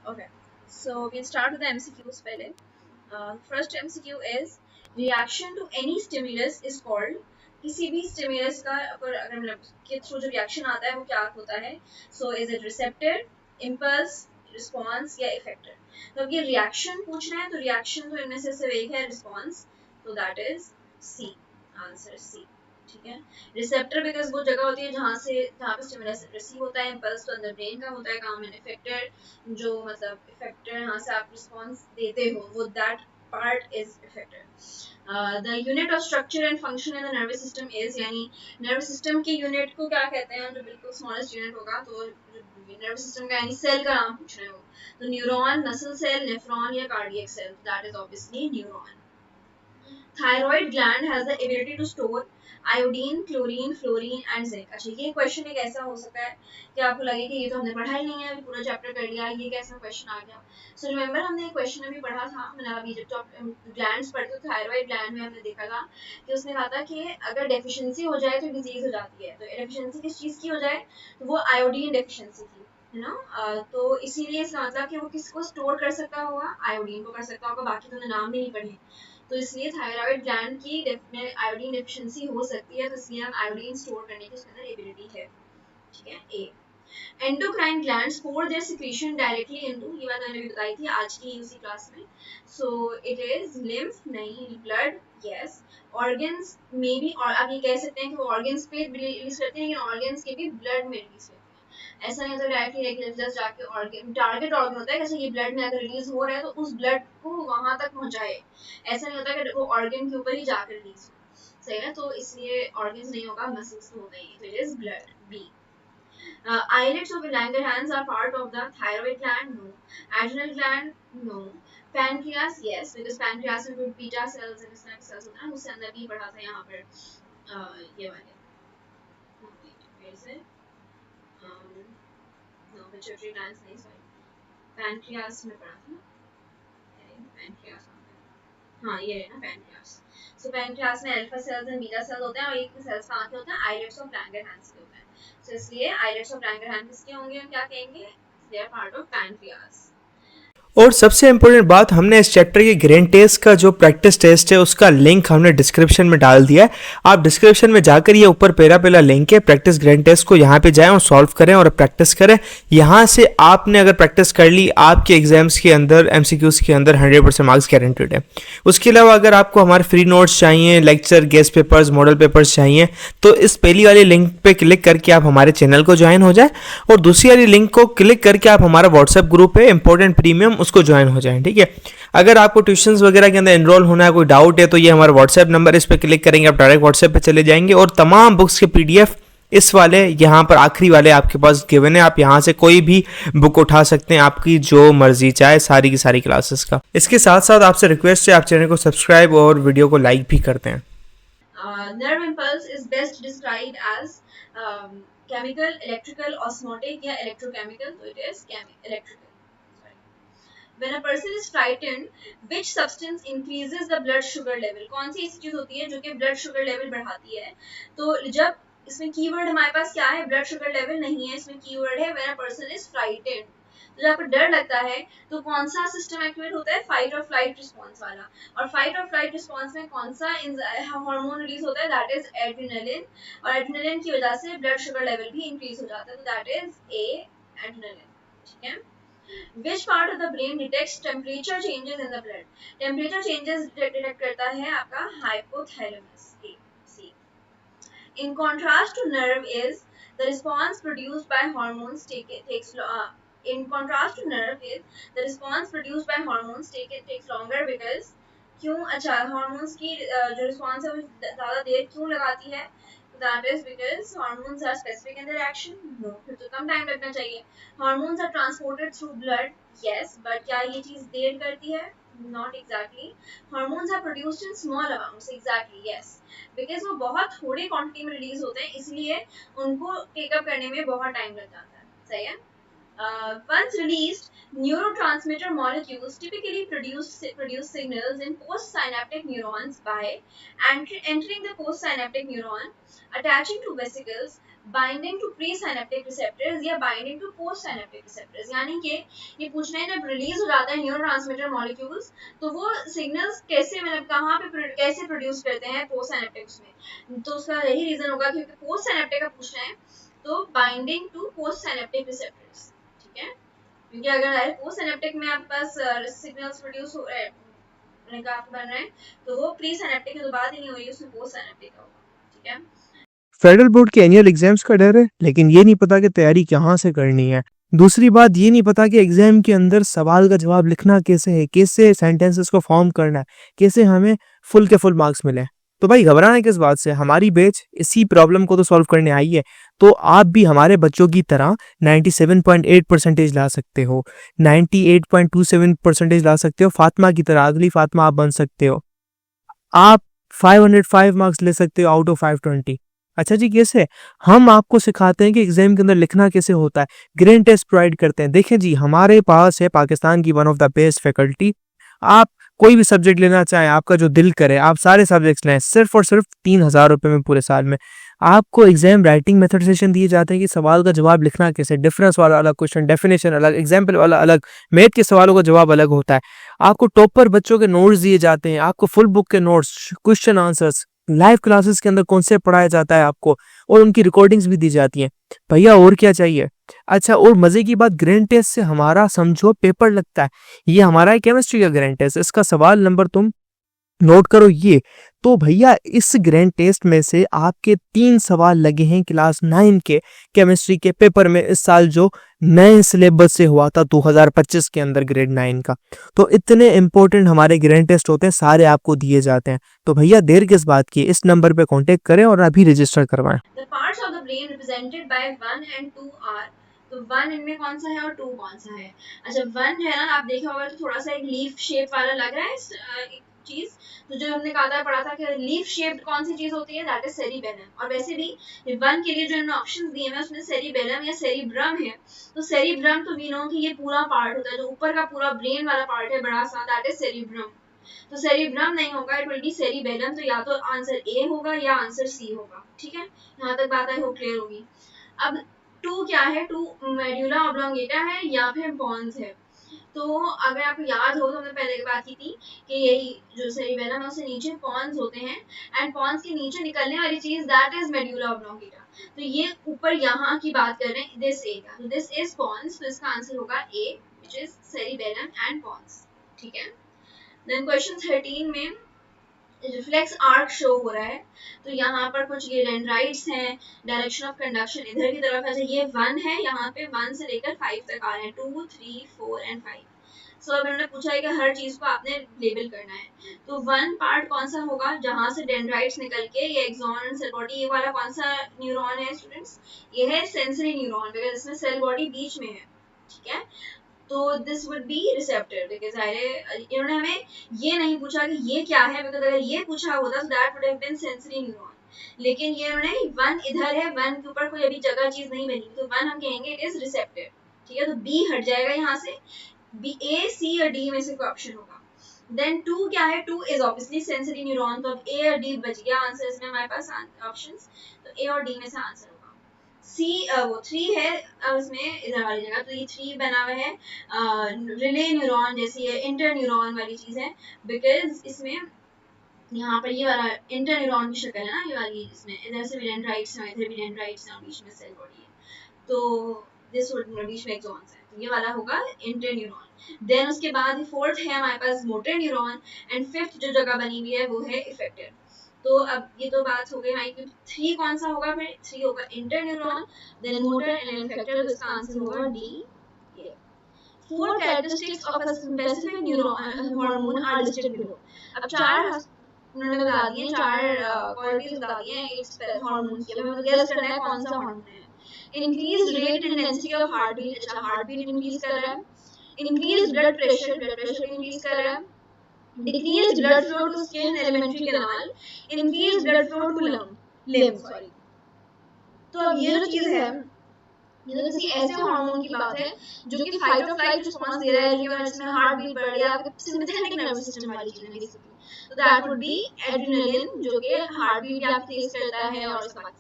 Okay, so we'll start with the MCQs पहले. First MCQ is reaction to any stimulus is called. किसी भी stimulus का अगर मतलब के थ्रू जो reaction आता है वो क्या होता है? So is it receptor, impulse, response या effector? तो अब ये reaction पूछ रहे हैं तो reaction तो इनमें से सिर्फ एक है response. So that is C. Answer C. ठीक है. रिसेप्टर बिकॉज वो जगह होती है जहाँ पे स्टिमुलस रिसीव होता है. इम्पल्स तो अंदर ब्रेन का होता है काम. एंड इफेक्टर जो मतलब इफेक्टर यहाँ से आप रिस्पॉन्स देते हो वो that part is effector. The unit of structure and function in the nervous system is यानी नर्वस सिस्टम के यूनिट को क्या कहते हैं जो बिल्कुल स्मॉलेस्ट यूनिट होगा तो नर्वस सिस्टम का यानी सेल का नाम पूछ रहे हो तो न्यूरॉन, मसल सेल, नेफ्रॉन या cardiac cell. That is obviously neuron. Thyroid gland has the ability to store iodine, chlorine, fluorine and zinc. अच्छा ये क्वेश्चन एक ऐसा हो सकता है कि आपको लगे कि ये तो हमने पढ़ा ही नहीं है, पूरा चैप्टर कर लिया, ये कैसा क्वेश्चन आ गया. सो रिमेंबर हमने एक क्वेश्चन अभी पढ़ा था, मतलब अभी जब ग्लैंड्स पढ़ते तो थायराइड ग्लैंड में हमने देखा था कि उसने कहा था कि अगर डेफिशिएंसी हो जाए तो डिजीज हो जाती है. तो डेफिशिएंसी किस चीज़ की हो जाए तो वो आयोडीन डेफिशिएंसी की है ना. तो इसीलिए इसका मतलब कि वो किसको स्टोर कर सकता होगा, आयोडीन को कर सकता होगा. बाकी तो नाम भी नहीं पढ़े तो इसलिए थायराइड ग्लैंड की आयोडीन डेफिशिएंसी हो सकती है तो इसलिए हम आयोडीन स्टोर करने की उसके अंदर एबिलिटी है. ठीक है. A. Endocrine glands pour their secretion directly into, ये बात मैंने भी बताई थी आज की उसी क्लास में. सो इट इज लिम्फ नहीं, ब्लड यस, ऑर्गन्स में भी. और आप ये कह सकते हैं कि वो ऑर्गन्स पे रिलीज करते हैं लेकिन ऑर्गन्स के भी ब्लड में रिलीज करते हैं. ऐसा नहीं होता डायरेक्टली रेगुलर जाके ऑर्गन टारगेट ऑर्गन होता है. जैसे ये ब्लड में अगर रिलीज हो रहा है तो उस ब्लड को वहां तक पहुंचाए. ऐसा नहीं होता कि वो ऑर्गन के ऊपर ही जाकर रिलीज हो. सही है. तो इसलिए ऑर्गन्स नहीं होगा, मसल्स तो होगा ही. तो it is blood. B. Islets of Langerhans are part of the thyroid gland. No. Adrenal gland. No. Pancreas yes, because pancreas में कुछ बीटा cells and इस तरह के cells होते हैं. उससे अंदर भी पढ़ा था यहाँ पर ये वाले. Where is it? No, pituitary glands नहीं, sorry. Pancreas में पढ़ा था. Pancreas. हाँ ये है ना pancreas. So pancreas में alpha cells and beta cells होते हैं और एक cells कहाँ के होते हैं? Islets of Langerhans के होते हैं. So इसलिए islets of Langerhans किसके होंगे, हम क्या कहेंगे? They are part of pancreas. और सबसे इम्पोर्टेंट बात, हमने इस चैप्टर के ग्रेन टेस्ट का जो प्रैक्टिस टेस्ट है उसका लिंक हमने डिस्क्रिप्शन में डाल दिया है. आप डिस्क्रिप्शन में जाकर ये ऊपर पहला लिंक है प्रैक्टिस ग्रेन टेस्ट को, यहाँ पे जाएं और सॉल्व करें और प्रैक्टिस करें. यहाँ से आपने अगर प्रैक्टिस कर ली आपके एग्जाम्स के अंदर एमसीक्यूज के अंदर 100% मार्क्स गारंटेड है. उसके अलावा अगर आपको हमारे फ्री नोट्स चाहिए, lecture, guest papers, model papers चाहिए तो इस पहली वाली लिंक पे क्लिक करके आप हमारे चैनल को ज्वाइन हो जाए और दूसरी वाली लिंक को क्लिक करके आप हमारा व्हाट्सएप ग्रुप है इंपॉर्टेंट प्रीमियम उसको ज्वाइन हो जाएं. ठीक है. अगर आपको ट्यूशंस वगैरह के अंदर एनरोल होना है, कोई डाउट है तो ये हमारा व्हाट्सएप नंबर, इस पर क्लिक करेंगे आप डायरेक्ट व्हाट्सएप पे चले जाएंगे और तमाम बुक्स के पीडीएफ इस वाले यहाँ पर आखिरी वाले आपके पास गिवन है. आप यहाँ से कोई भी बुक उठा सकते हैं आपकी जो मर्जी चाहे, सारी की सारी क्लासेस का. इसके साथ साथ आपसे रिक्वेस्ट है आप चैनल को सब्सक्राइब और वीडियो को लाइक भी करते हैं. Nerve impulse is best described as chemical, electrical, osmotic या electrochemical. So it is electrical. When a person is frightened, which substance increases the blood sugar level? कौन सी ऐसी चीज होती है जो कि blood sugar level बढ़ाती है? तो जब इसमें कीवर्ड हमारे पास क्या है, ब्लड शुगर लेवल नहीं है, इसमें कीवर्ड है when a person is frightened. तो जब आपको डर लगता है तो कौन सा सिस्टम एक्टिवेट होता है, फाइट और फ्लाइट रिस्पॉन्स वाला. और फाइट और फ्लाइट रिस्पॉन्स में कौन सा हार्मोन रिलीज होता है, दैट इज एड्रेनलिन. और एड्रेनलिन की वजह से ब्लड शुगर लेवल भी इंक्रीज हो जाता है. तो दैट इज ए, एड्रेनलिन. ठीक है. Which part of the brain detects temperature changes in the blood? Temperature changes detect करता है आपका hypothalamus. A, C. In contrast to nerve is the response produced by hormones in contrast to nerve is the response produced by hormones takes longer because क्यों. अच्छा hormones की जो response है वो ज़्यादा देर क्यों लगाती है, that is because hormones are specific in their action. No, फिर तो कम टाइम लगना चाहिए. Hormones are transported through blood. Yes, but क्या ये चीज़ देर करती है? Not exactly. Hormones are produced in small amounts. Exactly, yes. Because वो बहुत थोड़ी क्वांटिटी में रिलीज होते हैं इसलिए उनको टेकअप करने में बहुत टाइम लग जाता है. सही है. Once released, neurotransmitter molecules typically produce signals in postsynaptic neurons by entering the postsynaptic neuron, attaching to vesicles, binding to presynaptic receptors या binding to post synaptic receptors, यानी कि ये पूछना है जब रिलीज हो जाता है न्यूरोट्रांसमीटर मॉलिक्यूल्स तो वो सिग्नल्स कैसे मतलब कहाँ पे कैसे प्रोड्यूस करते हैं पोस्ट साइनेप्टिक्स में, तो उसका यही रीजन होगा क्योंकि पोस्ट साइनेप्टिक का पूछना है तो binding to post synaptic receptors, ठीक है, क्योंकि अगर पोस्ट सिनेप्टिक में आपके पास सिग्नल्स प्रोड्यूस हो रहे हैं का आपको बन रहे हैं तो वो प्री सिनेप्टिक की तो बात ही नहीं हो रही, उसमें पोस्ट सिनेप्टिक का होगा, ठीक है। फेडरल बोर्ड के एनुअल एग्जाम्स का डर है, लेकिन ये नहीं पता कि तैयारी कहाँ से करनी है। दूसरी बात ये नहीं पता कि एग्जाम के अंदर सवाल का जवाब लिखना कैसे है, कैसे सेंटेंसेस को फॉर्म करना है, कैसे हमें फुल के फुल मार्क्स मिले। तो भाई घबराना किस बात से, हमारी बैच इसी प्रॉब्लम को तो सॉल्व करने आई है। तो आप भी हमारे बच्चों की तरह 97.8 परसेंटेज ला सकते हो, 98.27 परसेंटेज ला सकते हो, फातिमा की तरह, अगली फातिमा आप बन सकते हो। आप 505 मार्क्स ले सकते हो आउट ऑफ 520। अच्छा जी, कैसे? हम आपको सिखाते हैं कि एग्जाम के अंदर लिखना कैसे होता है, ग्रेड टेस्ट प्रोवाइड करते हैं। देखें जी, हमारे पास है पाकिस्तान की one of the best faculty. आप कोई भी सब्जेक्ट लेना चाहें, आपका जो दिल करे, आप सारे सब्जेक्ट्स लें, सिर्फ और सिर्फ 3,000 रुपये में पूरे साल में। आपको एग्जाम राइटिंग मेथड सेशन दिए जाते हैं कि सवाल का जवाब लिखना कैसे, डिफरेंस वाला अलग क्वेश्चन, डेफिनेशन अलग, एग्जाम्पल वाला अलग, मैथ के सवालों का जवाब अलग होता है। आपको टॉपर बच्चों के नोट्स दिए जाते हैं, आपको फुल बुक के notes, question answers, live classes के अंदर कॉन्सेप्ट पढ़ाया जाता है आपको, और उनकी रिकॉर्डिंग्स भी दी जाती हैं। भैया और क्या चाहिए? अच्छा, और मजे की बात, ग्रैंड टेस्ट से हमारा समझो पेपर लगता है। ये हमारा है केमिस्ट्री का ग्रैंड टेस्ट, इसका सवाल नंबर तुम नोट करो ये। तो भैया इस ग्रैंड टेस्ट में से आपके 3 सवाल लगे हैं क्लास 9 के केमिस्ट्री के पेपर में इस साल, जो नए सिलेबस से हुआ था 2025 के अंदर ग्रेड 9 का। तो इतने इंपॉर्टेंट हमारे ग्रैंड टेस्ट होते हैं, सारे आपको दिए जाते हैं। तो भैया देर किस बात की, इस नंबर पे कांटेक्ट करें और अभी रजिस्टर करवाएं। The parts of the brain represented by 1 and 2 are, तो 1 इनमें कौन सा है और 2 कौन सा है? अच्छा 1 जो है ना, आप देखा होगा तो थोड़ा सा एक लीफ शेप वाला लग रहा है एक चीज, तो जो हमने कहा था पढ़ा था कि लीफ शेप्ड कौन सी चीज होती है, दैट इज सेरिबेलम। और वैसे भी 1 के लिए जो इन्होंने ऑप्शंस दिए हैं उसमें सेरिबेलम या सेरिब्रम है। तो सेरिब्रम तो वी नो कि ये पूरा पार्ट होता है, जो ऊपर का पूरा ब्रेन वाला पार्ट है बड़ा सा, दैट इज सेरिब्रम। तो सेरिब्रम नहीं होगा, इट विल बी सेरिबेलम। तो या तो आंसर ए होगा या आंसर सी होगा, ठीक है, यहाँ तक बात आई होप क्लियर होगी। अब 2 क्या है? 2 मेडुला ऑब्लोंगेटा है या फिर पॉन्स है। तो अगर आपको याद हो तो हमने पहले बात की थी कि यही जो सेरिबेलम है उससे नीचे पॉन्स होते हैं, एंड पॉन्स के नीचे निकलने वाली चीज दैट इज मेडुला ऑब्लोंगेटा। तो ये ऊपर यहाँ की बात कर रहे हैं, दिस ए का, तो दिस इज पॉन्स, तो इसका आंसर होगा A which is cerebellum and pons, ठीक है। देन क्वेश्चन 13 में रिफ्लेक्स आर्क शो हो रहा है, तो यहाँ पर कुछ ये डेंड्राइट्स हैं, डायरेक्शन ऑफ कंडक्शन इधर की तरफ है। अच्छा ये 1 है, यहाँ पे 1 से लेकर 5 तक आ रहे हैं, 2, 3, 4 एंड 5। सो अब इन्होंने पूछा है कि हर चीज को आपने लेबल करना है। तो 1 पार्ट कौन सा होगा, जहां से डेंड्राइट्स निकल के ये एक्सॉन एंड सेल बॉडी, ये वाला कौन सा न्यूरॉन है स्टूडेंट्स? ये है सेंसरी न्यूरॉन, बिकॉज इसमें सेल बॉडी बीच में है, ठीक है। तो this would be receptor, because इन्होंने हमें ये नहीं पूछा कि ये क्या है, बिकॉज अगर ये पूछा होता तो that would have been sensory neuron. लेकिन ये उन्होंने 1 इधर है, 1 के ऊपर कोई अभी जगह चीज नहीं बनी, तो 1 हम कहेंगे इट इज रिसेप्टर, ठीक है। तो बी हट जाएगा यहाँ से, बी, ए, सी और डी में से कोई ऑप्शन होगा। देन 2 क्या है? 2 इज ऑब्वियसली सेंसरी न्यूरॉन, तो अब ए और डी बच गया आंसर इसमें हमारे पास ऑप्शंस, तो ए और डी में से आंसर होगा। सी वो 3 है, अब इसमें इधर वाली जगह, तो ये 3 बना हुआ है रिले न्यूरॉन जैसी है, इंटर न्यूरॉन वाली चीज है, बिकॉज इसमें यहाँ पर ये वाला इंटर न्यूरॉन की शक्ल है ना, ये वाली, इसमें इधर से भी डेंड्राइट्स हैं, इधर भी डेंड्राइट्स हैं, बीच में सेल बॉडी है, तो दिस वुड बीच में एक्सॉन्स है, तो ये वाला होगा इंटर न्यूरॉन। देन उसके बाद 4th है हमारे पास मोटर न्यूरॉन, एंड 5th जो जगह बनी हुई है वो है इफेक्टर। तो अब ये तो बात हो गई हमारी कि 3 कौन सा होगा, फिर 3 होगा inter neuron, then motor and effector, तो इसका आंसर होगा D. 4 characteristics of a specific neuron hormone are listed below। अब 4 उन्होंने बता दिए, 4 क्वालिटीज बता दी हैं इस हार्मोन की, हमें गेस करना है कौन सा हार्मोन है। Increase rate and intensity of heart beat, अच्छा हार्ट बीट इंक्रीज कर रहा है। इंक्रीज ब्लड प्रेशर इंक्रीज कर रहा है। Decrease blood flow to skin alimentary canal, increase blood flow to limb, sorry. तो अब ये जो चीज है, ये तो किसी ऐसे हार्मोन की बात है जो कि फाइट और फ्लाइट रिस्पांस दे रहा है, जो जिसमें हार्ट बीट बढ़ रही है, आपके सिंपैथेटिक नर्वस सिस्टम वाली चीज है बेसिकली। तो दैट वुड बी एड्रेनलिन, जो कि हार्ट बीट आपकी तेज करता है और इसका